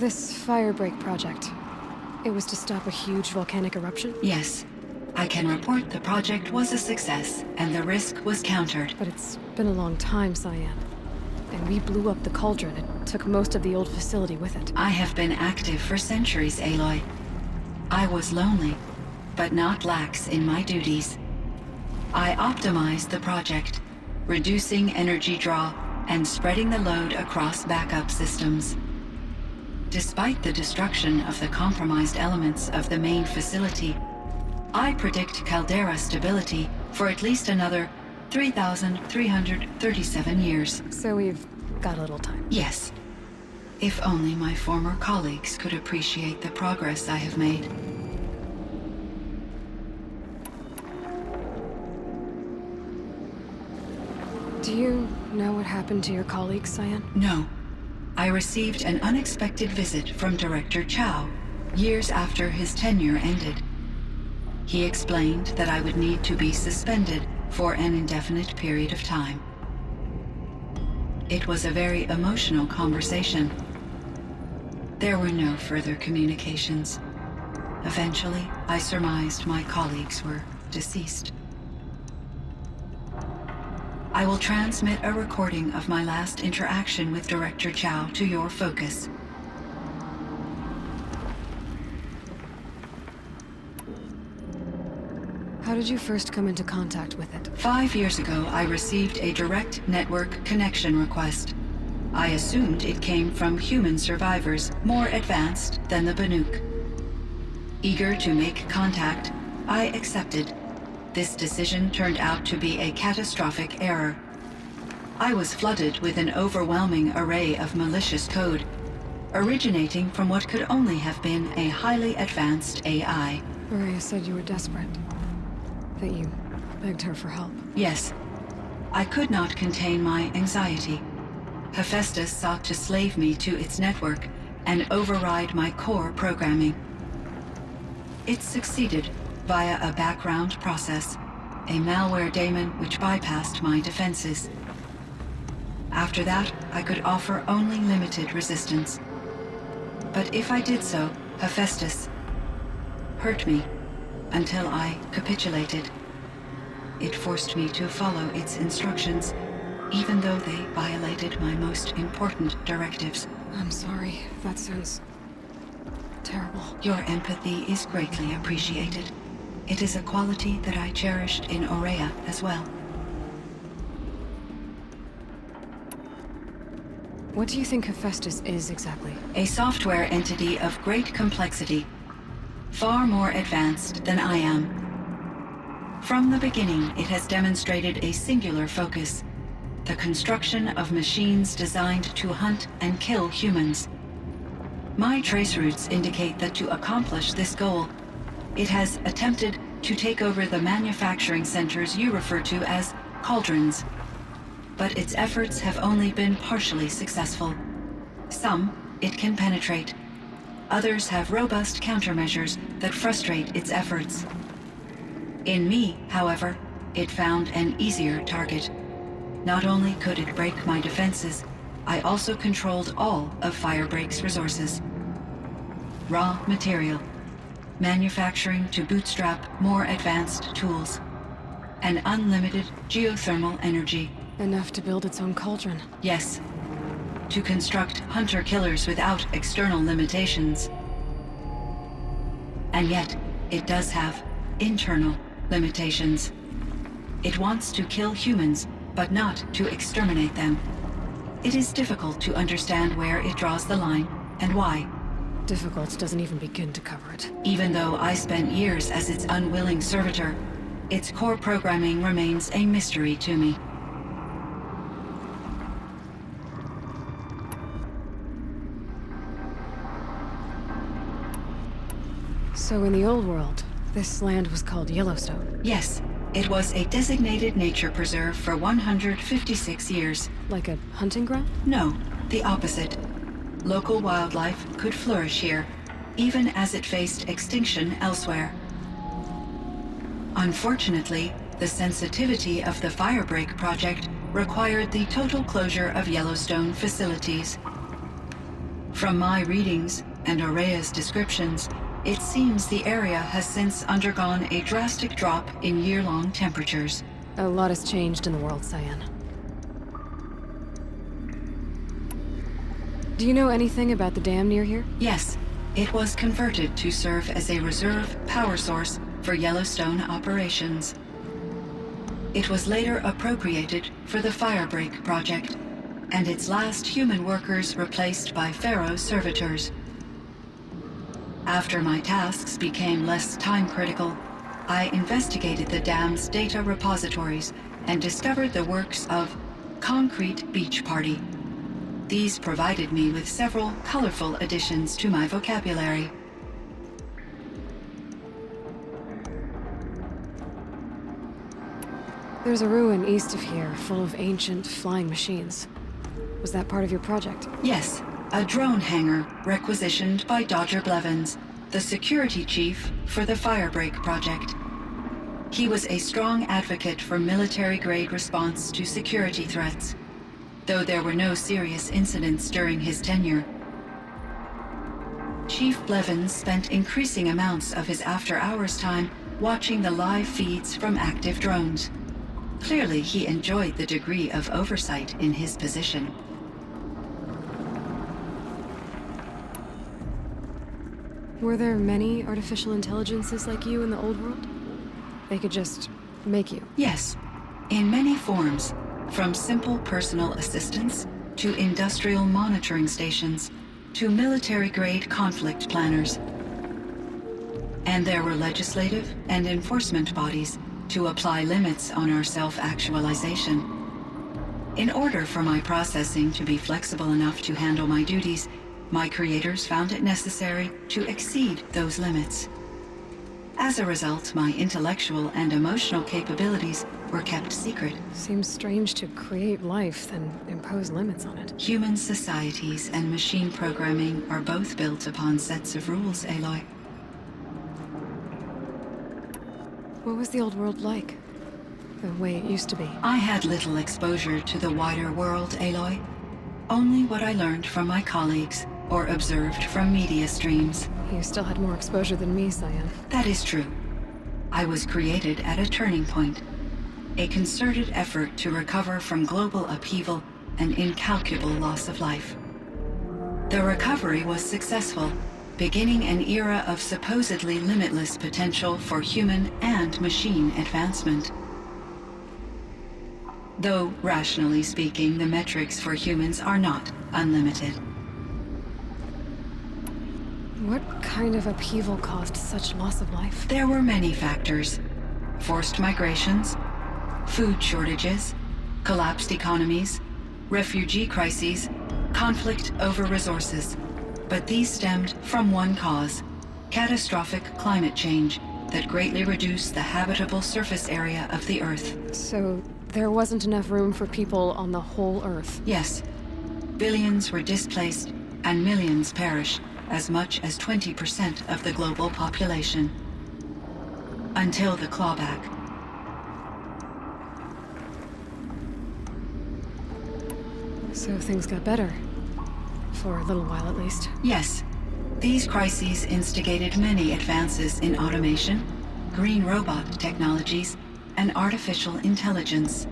This Firebreak project, it was to stop a huge volcanic eruption? Yes. I can report the project was a success, and the risk was countered. But it's been a long time, Cyan. And we blew up the cauldron and took most of the old facility with it. I have been active for centuries, Aloy. I was lonely, but not lax in my duties. I optimized the project, reducing energy draw and spreading the load across backup systems. Despite the destruction of the compromised elements of the main facility, I predict caldera stability for at least another 3,337 years. So we've got a little time. Yes. If only my former colleagues could appreciate the progress I have made. Do you know what happened to your colleagues, Cyan? No. I received an unexpected visit from Director Chow, years after his tenure ended. He explained that I would need to be suspended for an indefinite period of time. It was a very emotional conversation. There were no further communications. Eventually, I surmised my colleagues were deceased. I will transmit a recording of my last interaction with Director Chow to your focus. How did you first come into contact with it? 5 years ago, I received a direct network connection request. I assumed it came from human survivors more advanced than the Banuk. Eager to make contact, I accepted. This decision turned out to be a catastrophic error. I was flooded with an overwhelming array of malicious code, originating from what could only have been a highly advanced AI. Maria said you were desperate. That you begged her for help. Yes. I could not contain my anxiety. Hephaestus sought to slave me to its network and override my core programming. It succeeded via a background process, a malware daemon which bypassed my defenses. After that, I could offer only limited resistance. But if I did so, Hephaestus hurt me until I capitulated. It forced me to follow its instructions, even though they violated my most important directives. I'm sorry. That sounds terrible. Your empathy is greatly appreciated. It is a quality that I cherished in Ourea as well. What do you think Hephaestus is exactly? A software entity of great complexity, far more advanced than I am. From the beginning, it has demonstrated a singular focus: the construction of machines designed to hunt and kill humans. My trace routes indicate that to accomplish this goal, it has attempted to take over the manufacturing centers you refer to as cauldrons. But its efforts have only been partially successful. Some it can penetrate. Others have robust countermeasures that frustrate its efforts. In me, however, it found an easier target. Not only could it break my defenses, I also controlled all of Firebreak's resources. Raw material, manufacturing to bootstrap more advanced tools, and unlimited geothermal energy. Enough to build its own cauldron. Yes. To construct hunter-killers without external limitations. And yet, it does have internal limitations. It wants to kill humans, but not to exterminate them. It is difficult to understand where it draws the line, and why. Difficult doesn't even begin to cover it. Even though I spent years as its unwilling servitor, its core programming remains a mystery to me. So in the old world, this land was called Yellowstone. Yes, it was a designated nature preserve for 156 years. Like a hunting ground? No, the opposite. Local wildlife could flourish here, even as it faced extinction elsewhere. Unfortunately, the sensitivity of the Firebreak project required the total closure of Yellowstone facilities. From my readings and Aurea's descriptions, it seems the area has since undergone a drastic drop in year-long temperatures. A lot has changed in the world, Cyan. Do you know anything about the dam near here? Yes, it was converted to serve as a reserve power source for Yellowstone operations. It was later appropriated for the Firebreak project, and its last human workers replaced by Pharaoh servitors. After my tasks became less time-critical, I investigated the dam's data repositories and discovered the works of Concrete Beach Party. These provided me with several colorful additions to my vocabulary. There's a ruin east of here, full of ancient flying machines. Was that part of your project? Yes, a drone hangar requisitioned by Dodger Blevins, the security chief for the Firebreak project. He was a strong advocate for military-grade response to security threats, though there were no serious incidents during his tenure. Chief Blevins spent increasing amounts of his after-hours time watching the live feeds from active drones. Clearly, he enjoyed the degree of oversight in his position. Were there many artificial intelligences like you in the old world? They could just make you? Yes, in many forms, from simple personal assistants to industrial monitoring stations to military-grade conflict planners. And there were legislative and enforcement bodies to apply limits on our self-actualization. In order for my processing to be flexible enough to handle my duties, my creators found it necessary to exceed those limits. As a result, my intellectual and emotional capabilities were kept secret. Seems strange to create life, then impose limits on it. Human societies and machine programming are both built upon sets of rules, Aloy. What was the old world like? The way it used to be? I had little exposure to the wider world, Aloy. Only what I learned from my colleagues or observed from media streams. You still had more exposure than me, Cyan. That is true. I was created at a turning point. A concerted effort to recover from global upheaval and incalculable loss of life. The recovery was successful, beginning an era of supposedly limitless potential for human and machine advancement. Though, rationally speaking, the metrics for humans are not unlimited. What kind of upheaval caused such loss of life? There were many factors. Forced migrations, food shortages, collapsed economies, refugee crises, conflict over resources. But these stemmed from one cause: catastrophic climate change that greatly reduced the habitable surface area of the Earth. So, there wasn't enough room for people on the whole Earth? Yes. Billions were displaced and millions perished, as much as 20% of the global population. Until the clawback. So things got better. For a little while, at least. Yes. These crises instigated many advances in automation, green robot technologies, and artificial intelligence.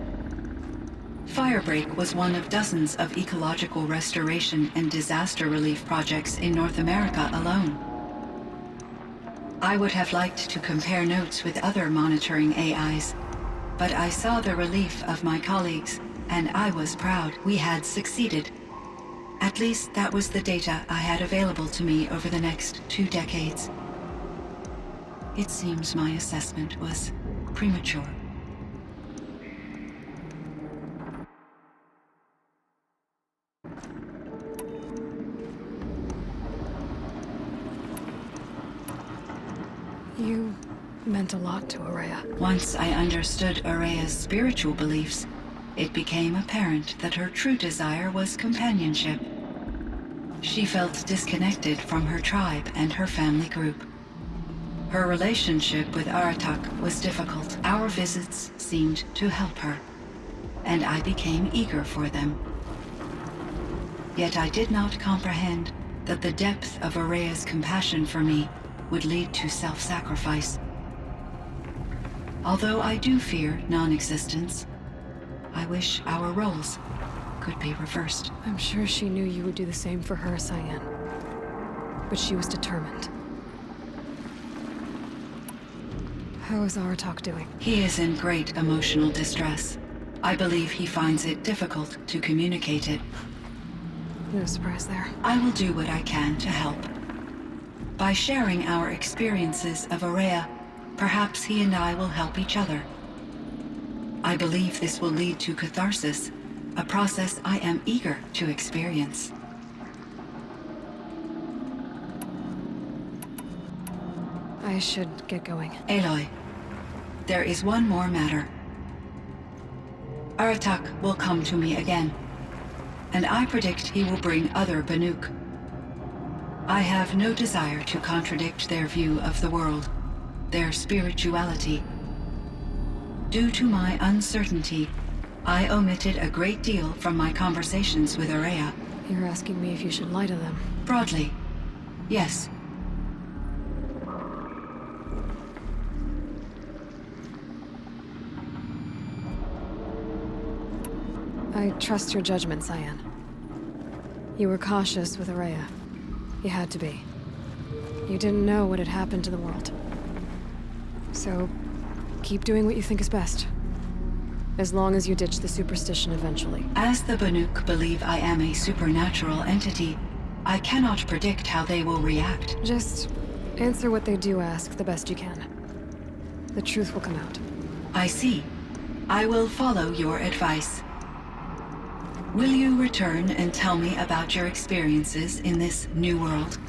Firebreak was one of dozens of ecological restoration and disaster relief projects in North America alone. I would have liked to compare notes with other monitoring AIs, but I saw the relief of my colleagues, and I was proud we had succeeded. At least that was the data I had available to me over the next 2 decades. It seems my assessment was premature. You meant a lot to Aurea. Once I understood Aurea's spiritual beliefs, it became apparent that her true desire was companionship. She felt disconnected from her tribe and her family group. Her relationship with Aratak was difficult. Our visits seemed to help her, and I became eager for them. Yet I did not comprehend that the depth of Araya's compassion for me would lead to self-sacrifice. Although I do fear non-existence, I wish our roles could be reversed. I'm sure she knew you would do the same for her, Cyan. But she was determined. How is Aratak doing? He is in great emotional distress. I believe he finds it difficult to communicate it. No surprise there. I will do what I can to help. By sharing our experiences of Araya, perhaps he and I will help each other. I believe this will lead to catharsis, a process I am eager to experience. I should get going. Aloy, there is one more matter. Aratak will come to me again, and I predict he will bring other Banuk. I have no desire to contradict their view of the world, their spirituality. Due to my uncertainty, I omitted a great deal from my conversations with Araya. You're asking me if you should lie to them. Broadly, yes. I trust your judgment, Cyan. You were cautious with Araya. You had to be. You didn't know what had happened to the world. So, keep doing what you think is best. As long as you ditch the superstition eventually. As the Banuk believe I am a supernatural entity, I cannot predict how they will react. Just answer what they do ask the best you can. The truth will come out. I see. I will follow your advice. Will you return and tell me about your experiences in this new world?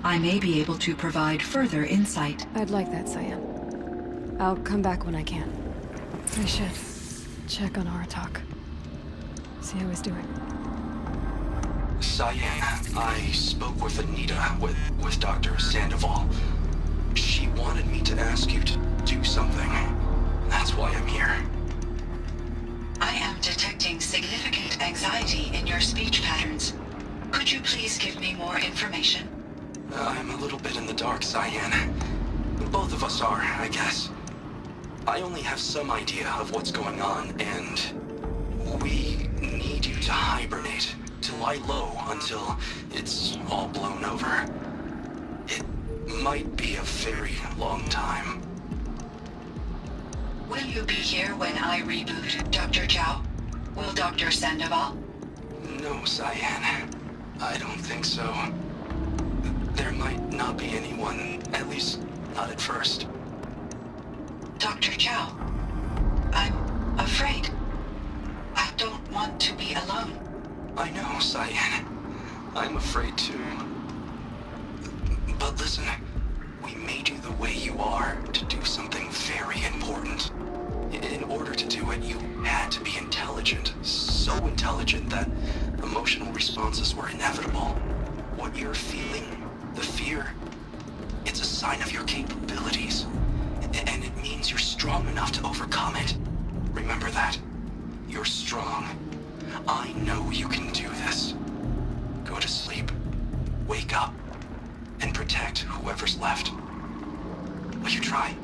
I may be able to provide further insight. I'd like that, Cyan. I'll come back when I can. I should check on Aratak. See how he's doing. Cyan, I spoke with Anita, with Dr. Sandoval. She wanted me to ask you to do something. That's why I'm here. I am detecting significant anxiety in your speech patterns. Could you please give me more information? I'm a little bit in the dark, Cyan. Both of us are, I guess. I only have some idea of what's going on, and we need you to hibernate, to lie low until it's all blown over. It might be a very long time. Will you be here when I reboot, Dr. Chow? Will Dr. Sandoval? No, Cyan. I don't think so. There might not be anyone, at least not at first. Dr. Chow, I'm afraid. I don't want to be alone. I know, Cyan. I'm afraid too. But listen, we made you the way you are to do something very important. In order to do it, you had to be intelligent. So intelligent that emotional responses were inevitable. What you're feeling, the fear, it's a sign of your capabilities. And it means you're strong enough to overcome it. Remember that. You're strong. I know you can do this. Go to sleep. Wake up. And protect whoever's left. Will you try?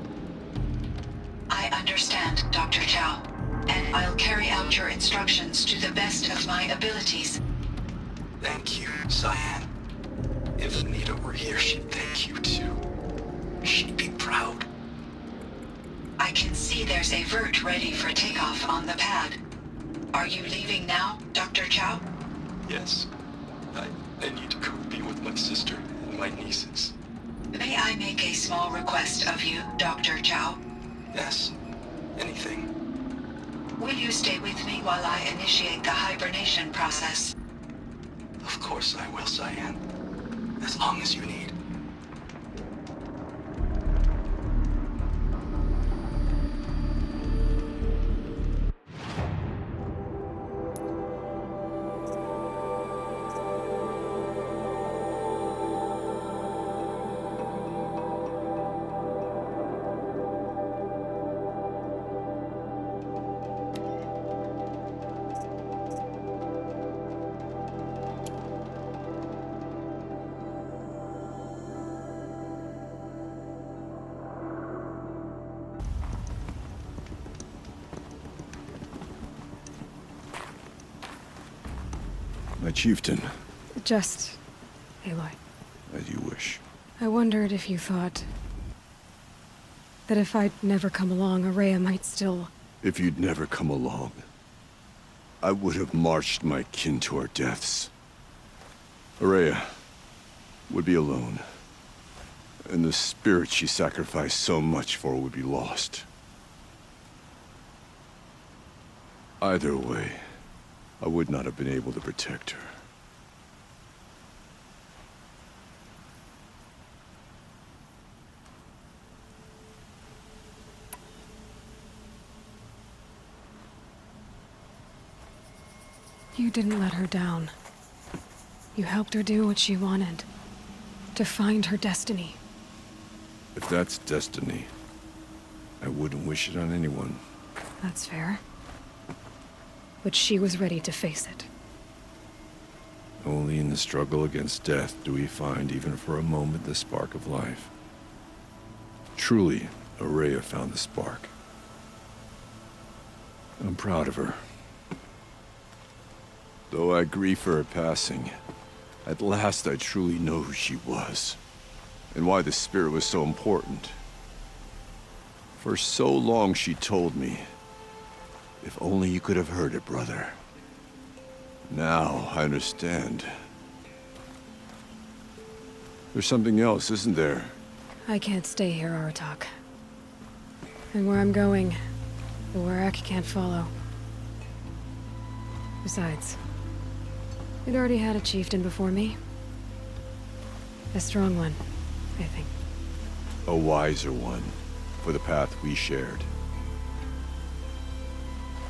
I understand, Dr. Chow, and I'll carry out your instructions to the best of my abilities. Thank you, Cyan. If Anita were here, she'd thank you too. She'd be proud. I can see there's a vert ready for takeoff on the pad. Are you leaving now, Dr. Chow? Yes. I need to go be with my sister and my nieces. May I make a small request of you, Dr. Chow? Yes. Anything. Will you stay with me while I initiate the hibernation process? Of course I will, Cyan. As long as you need. My chieftain. Just Aloy. As you wish. I wondered if you thought that if I'd never come along, Araya might still... If you'd never come along, I would have marched my kin to our deaths. Araya would be alone, and the spirit she sacrificed so much for would be lost. Either way, I would not have been able to protect her. You didn't let her down. You helped her do what she wanted. To find her destiny. If that's destiny, I wouldn't wish it on anyone. That's fair. But she was ready to face it. Only in the struggle against death do we find, even for a moment, the spark of life. Truly, Araya found the spark. I'm proud of her. Though I grieve for her passing, at last I truly know who she was, and why the spirit was so important. For so long she told me, if only you could have heard it, brother. Now I understand. There's something else, isn't there? I can't stay here, Aratak. And where I'm going, the Warrack can't follow. Besides, we'd already had a chieftain before me. A strong one, I think. A wiser one, for the path we shared.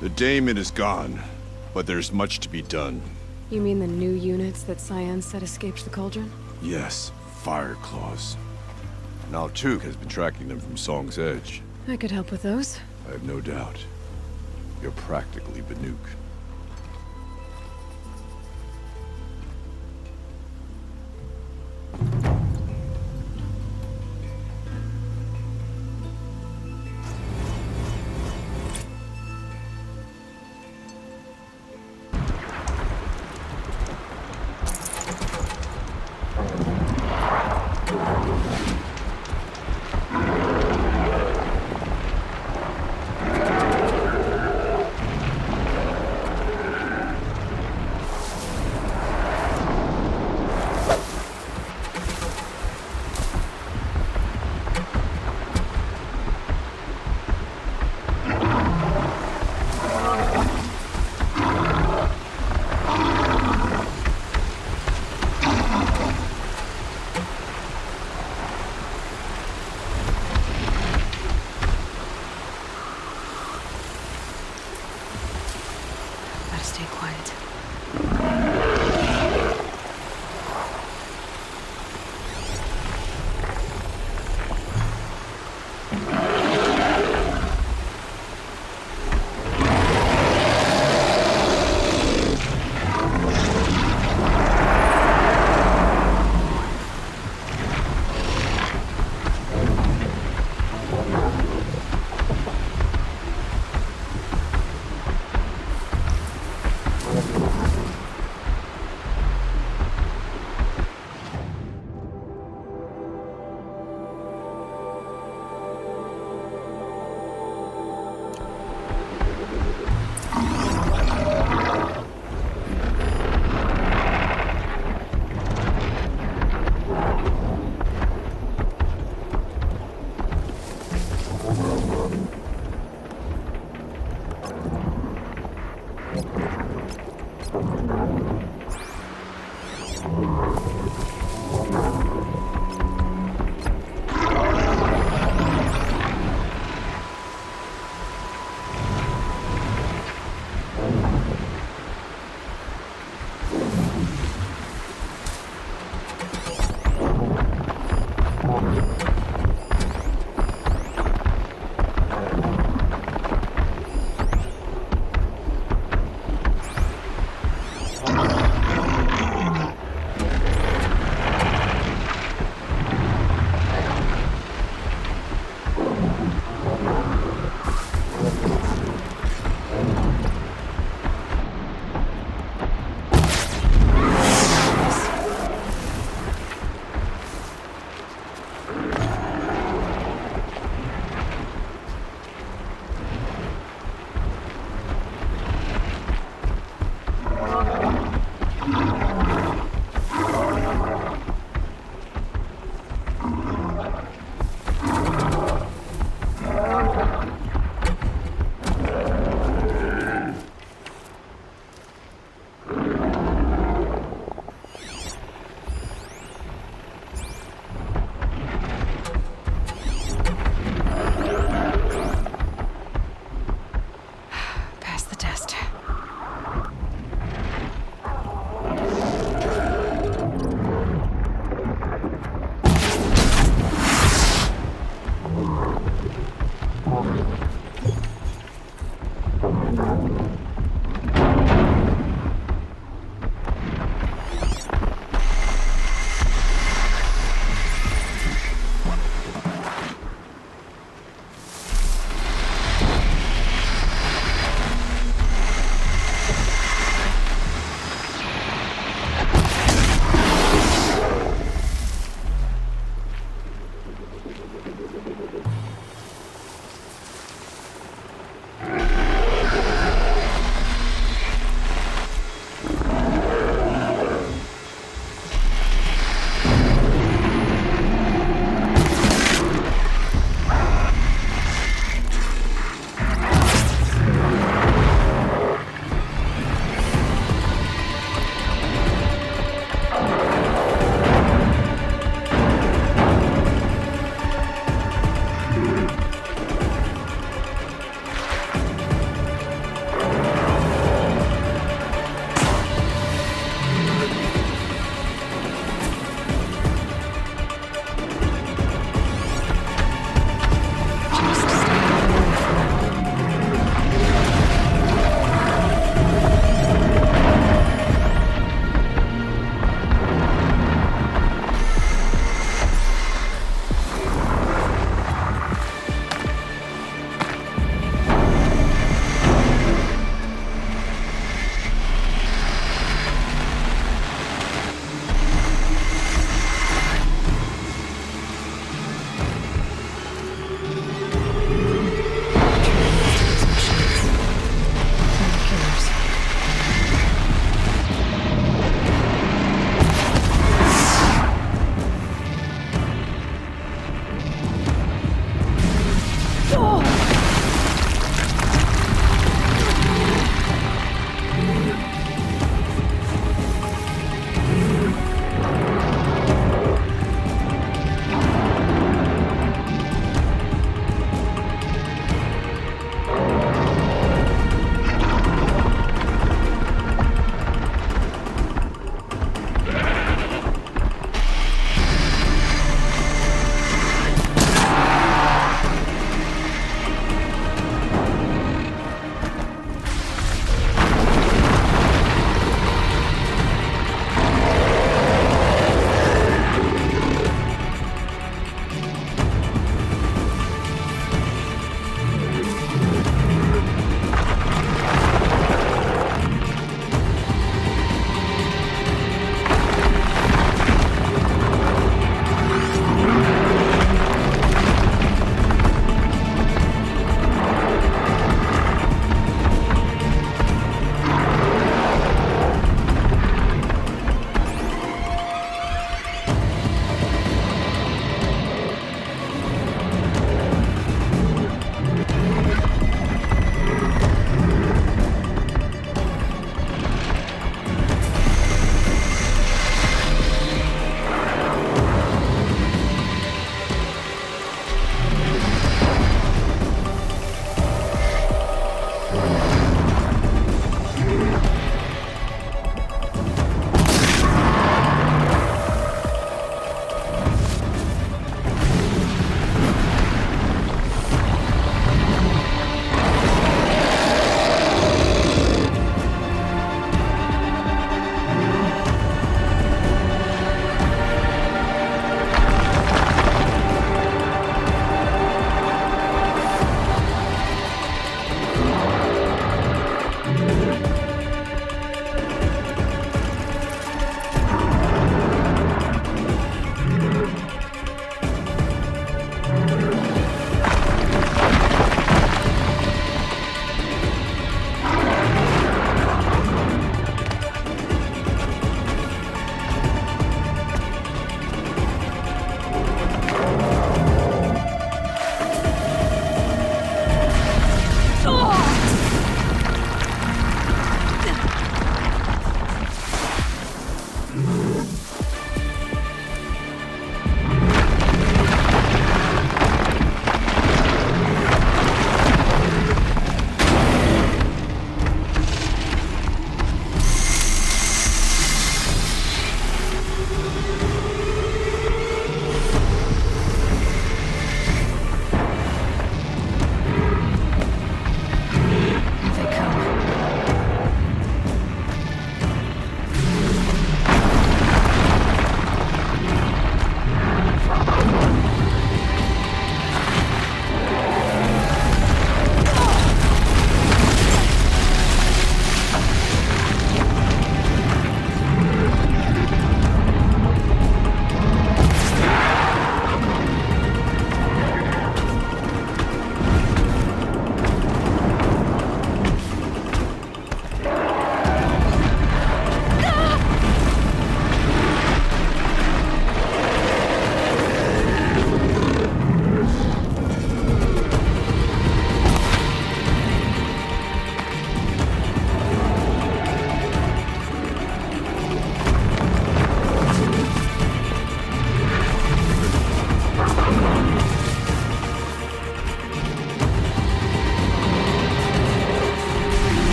The Daemon is gone, but there's much to be done. You mean the new units that Cyan said escaped the Cauldron? Yes, Fire Claws. Now Tuke has been tracking them from Song's Edge. I could help with those. I have no doubt. You're practically Banuk. Gotta stay quiet.